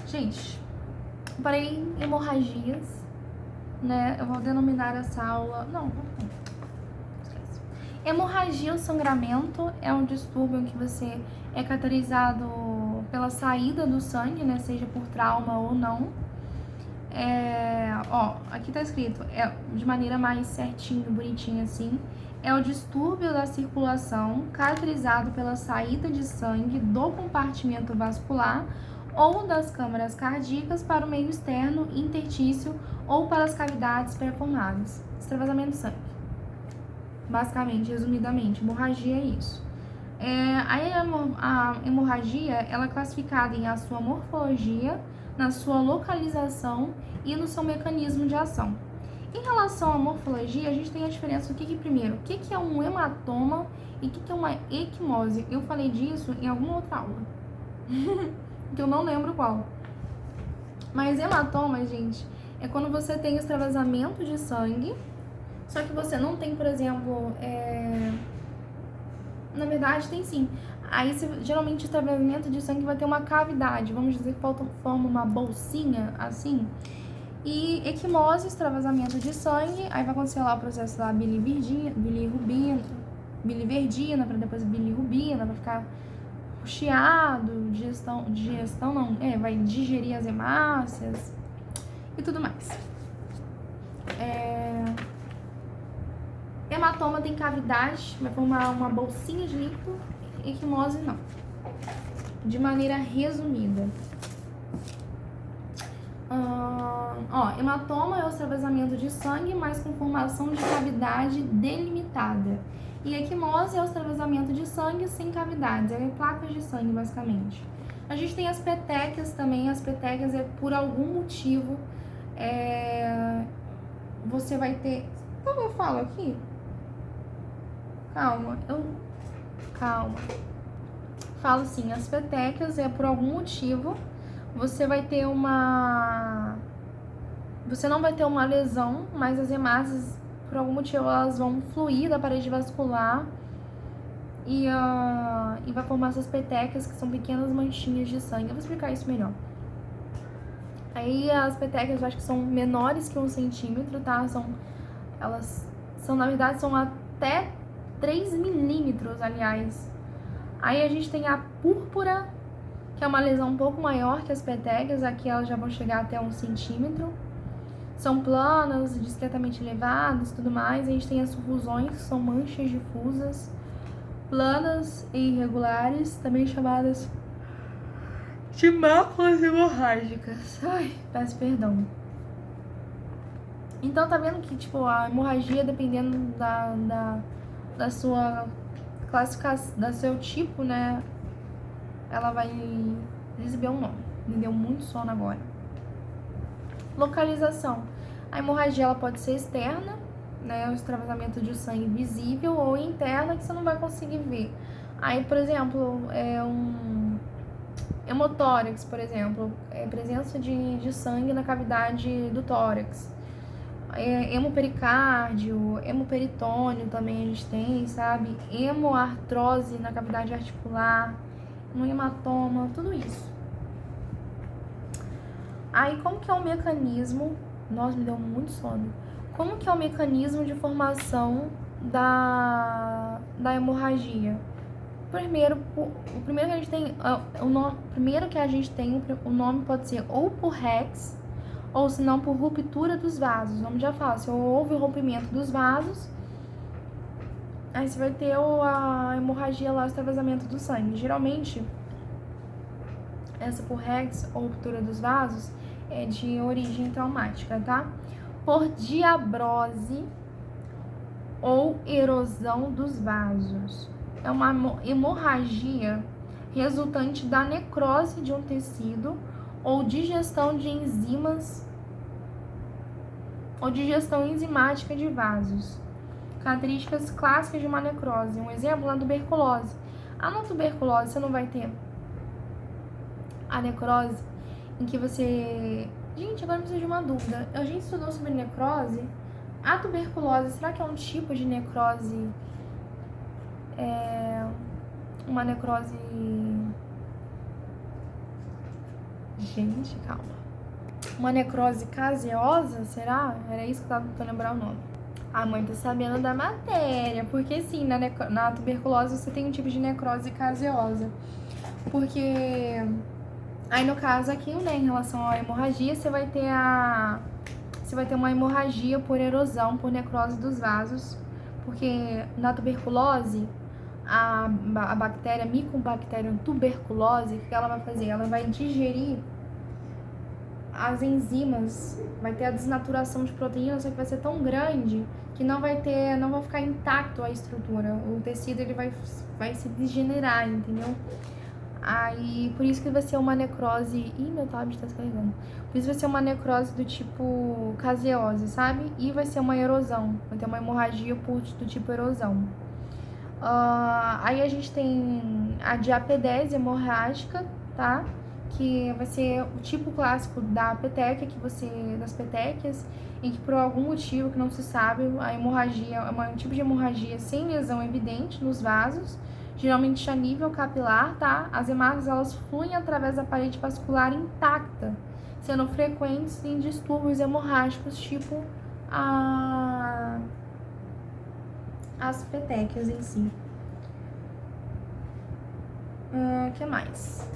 Gente, parei em hemorragias, né? Eu vou denominar essa aula... Não, esquece. Hemorragia ou sangramento é um distúrbio em que você é caracterizado pela saída do sangue, né? Seja por trauma ou não. Aqui tá escrito, de maneira mais certinho, bonitinha assim. É o distúrbio da circulação caracterizado pela saída de sangue do compartimento vascular ou das câmaras cardíacas para o meio externo, interstício ou para as cavidades performadas. Extravasamento de sangue. Basicamente, resumidamente, hemorragia é isso. A hemorragia ela é classificada em a sua morfologia, na sua localização e no seu mecanismo de ação. Em relação à morfologia, a gente tem a diferença do primeiro, o que é um hematoma e o que é uma equimose. Eu falei disso em alguma outra aula, que eu não lembro qual. Mas hematoma, gente, é quando você tem extravasamento de sangue, só que você não tem, por exemplo, na verdade tem sim. Aí, geralmente, extravasamento de sangue vai ter uma cavidade, vamos dizer que forma uma bolsinha, assim. E equimose, extravasamento de sangue, aí vai acontecer lá o processo da bilirrubina, para depois bilirrubina, vai ficar chiado, digestão não, vai digerir as hemácias e tudo mais. Hematoma tem cavidade, vai formar uma bolsinha de líquido, equimose não. De maneira resumida. Hematoma é o extravasamento de sangue, mas com formação de cavidade delimitada. E equimose é o extravasamento de sangue sem cavidades, placas de sangue, basicamente. A gente tem as petequias também, as petequias por algum motivo, você vai ter... Como eu falo aqui? Calma. Falo assim, as petequias por algum motivo, você vai ter você não vai ter uma lesão, mas as hemácias, por algum motivo, elas vão fluir da parede vascular e vai formar essas petequias, que são pequenas manchinhas de sangue. Eu vou explicar isso melhor. Aí as petequias, eu acho que são menores que 1 centímetro, tá? Na verdade, são até 3 milímetros, aliás. Aí a gente tem a púrpura, que é uma lesão um pouco maior que as petequias, aqui elas já vão chegar até 1 centímetro. São planas, discretamente elevadas e tudo mais. A gente tem as sufusões, que são manchas difusas, planas e irregulares, também chamadas de máculas hemorrágicas. Ai, peço perdão. Então tá vendo que, a hemorragia, dependendo da sua classificação, do seu tipo, né, ela vai receber um nome. Me deu muito sono agora. Localização. A hemorragia ela pode ser externa, né, o extravasamento de sangue visível, ou interna, que você não vai conseguir ver. Aí, por exemplo, um hemotórax, por exemplo, presença de sangue na cavidade do tórax. Hemopericárdio, hemoperitônio também a gente tem, sabe? Hemoartrose na cavidade articular, no hematoma, tudo isso. Aí, como que é o mecanismo? Nossa, me deu muito sono. Como que é o mecanismo de formação da hemorragia? O primeiro que a gente tem, o nome pode ser ou por Rex, ou se não por ruptura dos vasos. O nome já fala, se houve o rompimento dos vasos, aí você vai ter a hemorragia lá, o extravasamento do sangue. Geralmente, essa por Rex ou ruptura dos vasos é de origem traumática, tá? Por diabrose ou erosão dos vasos. É uma hemorragia resultante da necrose de um tecido ou digestão de enzimas ou digestão enzimática de vasos. Características clássicas de uma necrose. Um exemplo, a tuberculose. Na tuberculose, você não vai ter a necrose em que você... Gente, agora me surgiu uma dúvida. A gente estudou sobre necrose. A tuberculose, será que é um tipo de necrose? Uma necrose Gente, calma. Uma necrose caseosa, será? Era isso que eu tô lembrando o nome. A mãe tá sabendo da matéria, porque sim, na tuberculose você tem um tipo de necrose caseosa. Porque aí no caso aqui, né, em relação à hemorragia, você vai ter uma hemorragia por erosão, por necrose dos vasos, porque na tuberculose a bactéria, Mycobacterium tuberculose, o que ela vai fazer? Ela vai digerir as enzimas, vai ter a desnaturação de proteínas, só que vai ser tão grande que não vai ficar intacto a estrutura. O tecido ele vai se degenerar, entendeu? Aí, por isso que vai ser uma necrose. Ih, meu tablet tá descarregando. Por isso vai ser uma necrose do tipo caseose, sabe? E vai ser uma erosão. Vai ter uma hemorragia do tipo erosão. Aí a gente tem a diapedese hemorrágica, tá? Que vai ser o tipo clássico da petequia, das petequias, em que por algum motivo que não se sabe, a hemorragia é um tipo de hemorragia sem lesão evidente nos vasos, geralmente a nível capilar, tá? As hemácias, elas fluem através da parede vascular intacta, sendo frequentes em distúrbios hemorrágicos, tipo as petequias em si. O que mais?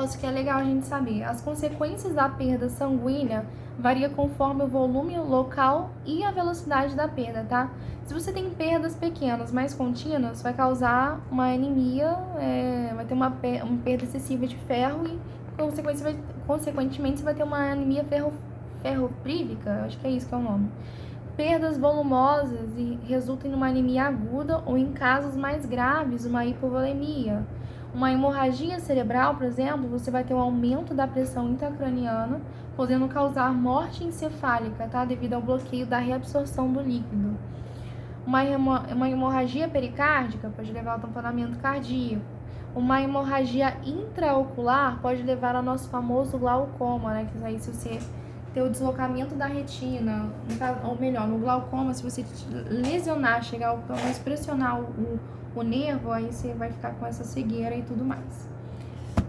Isso que é legal a gente saber. As consequências da perda sanguínea varia conforme o volume local e a velocidade da perda, tá? Se você tem perdas pequenas, mais contínuas, vai causar uma anemia, vai ter uma perda excessiva de ferro e, consequentemente, você vai ter uma anemia ferroprívica, acho que é isso que é o nome. Perdas volumosas e resultam em uma anemia aguda ou, em casos mais graves, uma hipovolemia. Uma hemorragia cerebral, por exemplo, você vai ter um aumento da pressão intracraniana, podendo causar morte encefálica, tá? Devido ao bloqueio da reabsorção do líquido. Uma hemorragia pericárdica pode levar ao tamponamento cardíaco. Uma hemorragia intraocular pode levar ao nosso famoso glaucoma, né? Que aí, se você ter o deslocamento da retina, ou melhor, no glaucoma, se você lesionar, chegar ao pelo menos pressionar o nervo, aí você vai ficar com essa cegueira e tudo mais.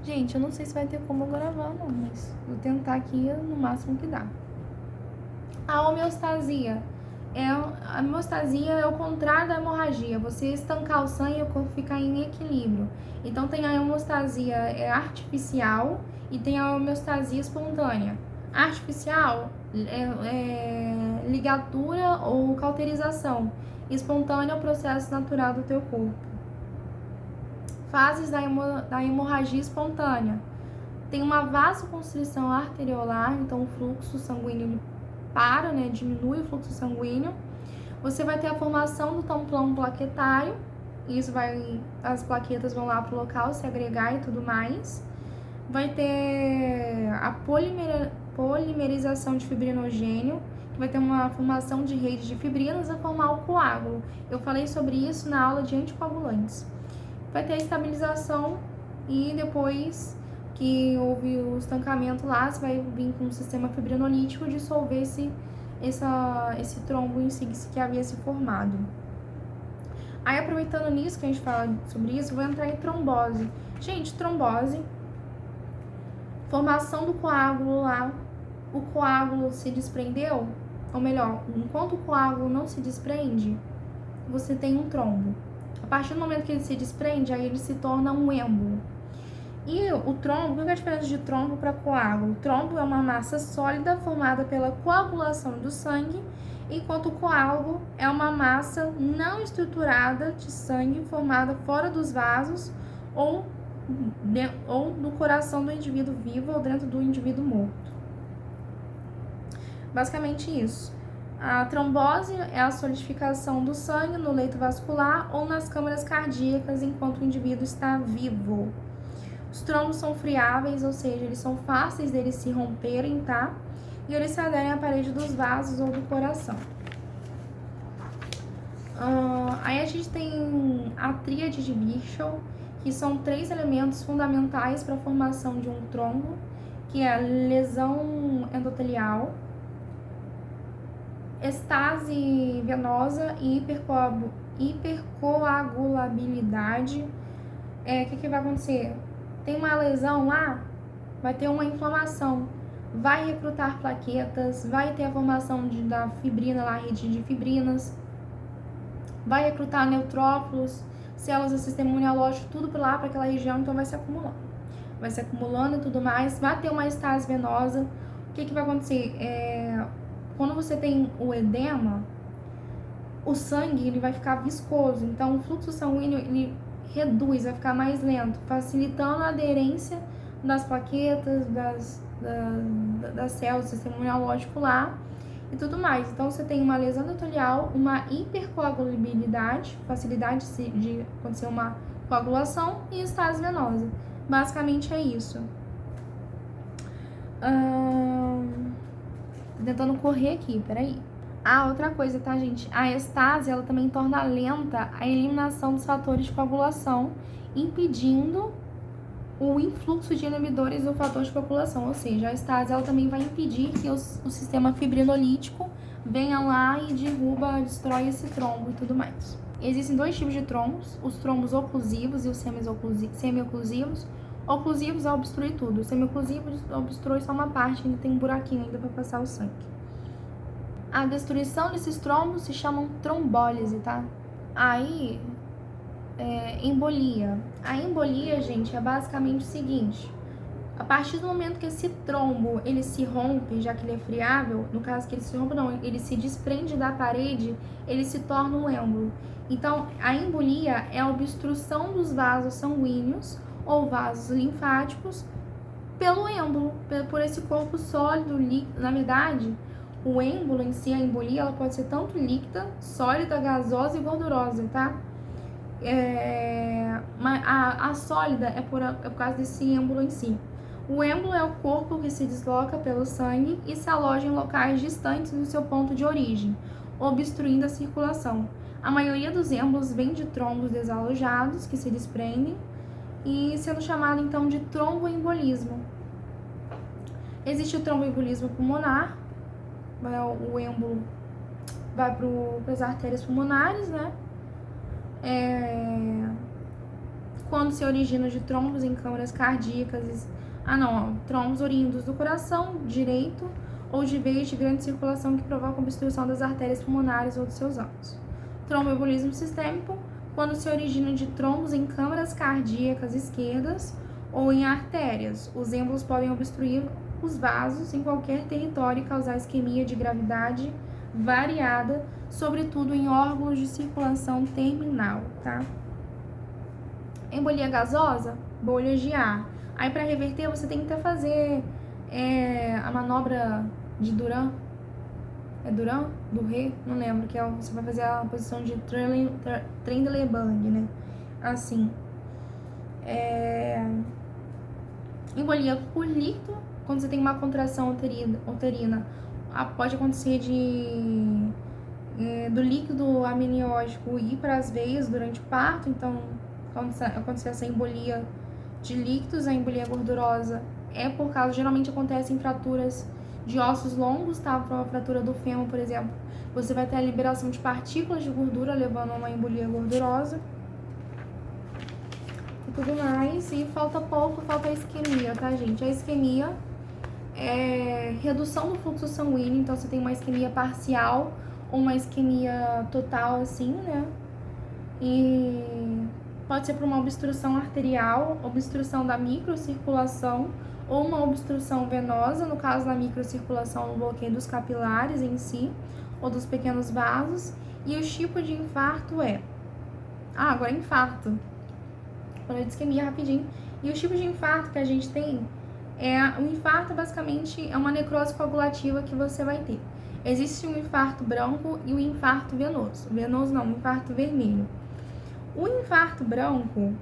Gente, eu não sei se vai ter como eu gravar, não, mas vou tentar aqui no máximo que dá. A homeostasia. A homeostasia é o contrário da hemorragia, você estancar o sangue e o corpo ficar em equilíbrio. Então tem a homeostasia artificial e tem a homeostasia espontânea. A artificial é ligatura ou cauterização. Espontânea é o processo natural do teu corpo. Fases da hemorragia espontânea. Tem uma vasoconstrição arteriolar, então o fluxo sanguíneo para, né, diminui o fluxo sanguíneo. Você vai ter a formação do tampão plaquetário, as plaquetas vão lá pro local se agregar e tudo mais. Vai ter a polimerização de fibrinogênio, que vai ter uma formação de redes de fibrinas a formar o coágulo. Eu falei sobre isso na aula de anticoagulantes. Vai ter a estabilização e depois que houve o estancamento lá, você vai vir com um sistema fibrinolítico dissolver esse trombo em si que havia se formado. Aí, aproveitando nisso que a gente fala sobre isso, eu vou entrar em trombose. Gente, trombose, formação do coágulo lá, o coágulo se desprendeu, ou melhor, enquanto o coágulo não se desprende, você tem um trombo. A partir do momento que ele se desprende, aí ele se torna um êmbolo. E o trombo, qual é a diferença de trombo para coágulo? O trombo é uma massa sólida formada pela coagulação do sangue, enquanto o coágulo é uma massa não estruturada de sangue formada fora dos vasos ou no coração do indivíduo vivo ou dentro do indivíduo morto. Basicamente isso. A trombose é a solidificação do sangue no leito vascular ou nas câmaras cardíacas enquanto o indivíduo está vivo. Os trombos são friáveis, ou seja, eles são fáceis deles se romperem, tá? E eles se aderem à parede dos vasos ou do coração. Aí a gente tem a tríade de Virchow, que são 3 elementos fundamentais para a formação de um trombo, que é a lesão endotelial, estase venosa e hipercoagulabilidade. O que vai acontecer? Tem uma lesão lá, vai ter uma inflamação, vai recrutar plaquetas, vai ter a formação da fibrina lá, rede de fibrinas, vai recrutar neutrófilos, células do sistema imunológico, tudo por lá, para aquela região, então vai se acumulando. Vai se acumulando e tudo mais, vai ter uma estase venosa. O que vai acontecer? Quando você tem o edema, o sangue ele vai ficar viscoso, então o fluxo sanguíneo ele reduz, vai ficar mais lento, facilitando a aderência das plaquetas, das células do sistema imunológico lá e tudo mais. Então você tem uma lesão endotelial, uma hipercoagulabilidade, facilidade de acontecer uma coagulação e estase venosa. Basicamente é isso. Tô tentando correr aqui, peraí. Outra coisa, tá, gente? A estase, ela também torna lenta a eliminação dos fatores de coagulação, impedindo o influxo de inibidores do fator de coagulação. Ou seja, a estase, ela também vai impedir que o sistema fibrinolítico venha lá e destrói esse trombo e tudo mais. Existem dois tipos de trombos, os trombos oclusivos e os semioclusivos. Oclusivos é obstruir tudo, semioclusivos obstrui só uma parte, ainda tem um buraquinho ainda para passar o sangue. A destruição desses trombos se chama trombólise, tá? Aí, embolia. A embolia, gente, é basicamente o seguinte. A partir do momento que esse trombo, ele se rompe, já que ele é friável, no caso que ele se rompe, não, ele se desprende da parede, ele se torna um êmbolo. Então, a embolia é a obstrução dos vasos sanguíneos ou vasos linfáticos pelo êmbolo, por esse corpo sólido, líquido. Na verdade, o êmbolo em si, a embolia, ela pode ser tanto líquida, sólida, gasosa e gordurosa, tá? A sólida é por causa desse êmbolo em si. O êmbolo é o corpo que se desloca pelo sangue e se aloja em locais distantes do seu ponto de origem, obstruindo a circulação. A maioria dos êmbolos vem de trombos desalojados que se desprendem e sendo chamado então de tromboembolismo. Existe o tromboembolismo pulmonar, o êmbolo vai para as artérias pulmonares, né? Quando se origina de trombos em câmaras cardíacas, trombos oriundos do coração direito ou de veias de grande circulação que provocam obstrução das artérias pulmonares ou dos seus ânus. Tromboembolismo sistêmico, quando se origina de trombos em câmaras cardíacas esquerdas ou em artérias. Os êmbolos podem obstruir os vasos em qualquer território e causar isquemia de gravidade variada, sobretudo em órgãos de circulação terminal, tá? Embolia gasosa, bolhas de ar. Aí, para reverter, você tem que fazer a manobra de Duran. É Duran? Do Rê? Não lembro, que você vai fazer a posição de Trendelenburg, né? Assim. Embolia por líquido, quando você tem uma contração uterina, pode acontecer do líquido amniótico ir para as veias durante o parto. Então, quando acontecer essa embolia de líquidos, a embolia gordurosa geralmente acontece em fraturas de ossos longos, tá? Para uma fratura do fêmur, por exemplo, você vai ter a liberação de partículas de gordura, levando a uma embolia gordurosa e tudo mais. E falta a isquemia, tá, gente? A isquemia é redução do fluxo sanguíneo, então você tem uma isquemia parcial ou uma isquemia total, assim, né? E pode ser por uma obstrução arterial, obstrução da microcirculação ou uma obstrução venosa, no caso da microcirculação, o bloqueio dos capilares em si, ou dos pequenos vasos. E o tipo de infarto agora é infarto. Falei de isquemia rapidinho. E o tipo de infarto que a gente tem o infarto basicamente é uma necrose coagulativa que você vai ter. Existe um infarto branco e o infarto venoso. Venoso não, um infarto vermelho. O infarto branco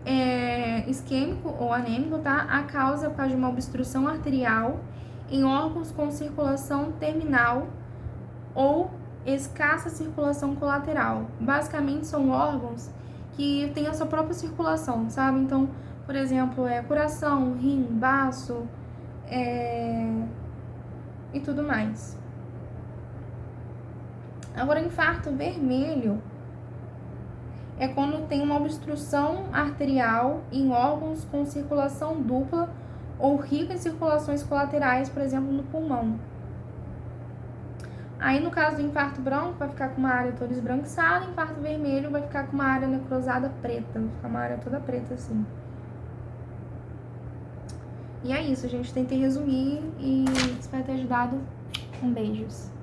é isquêmico ou anêmico, tá? A causa é por causa de uma obstrução arterial em órgãos com circulação terminal ou escassa circulação colateral. Basicamente são órgãos que têm a sua própria circulação, sabe? Então, por exemplo, coração, rim, baço e tudo mais. Agora, infarto vermelho é quando tem uma obstrução arterial em órgãos com circulação dupla ou rico em circulações colaterais, por exemplo, no pulmão. Aí, no caso do infarto branco, vai ficar com uma área toda esbranquiçada, infarto vermelho vai ficar com uma área necrosada preta, vai ficar uma área toda preta assim. E é isso, gente. Tentei resumir e espero ter ajudado. Beijos.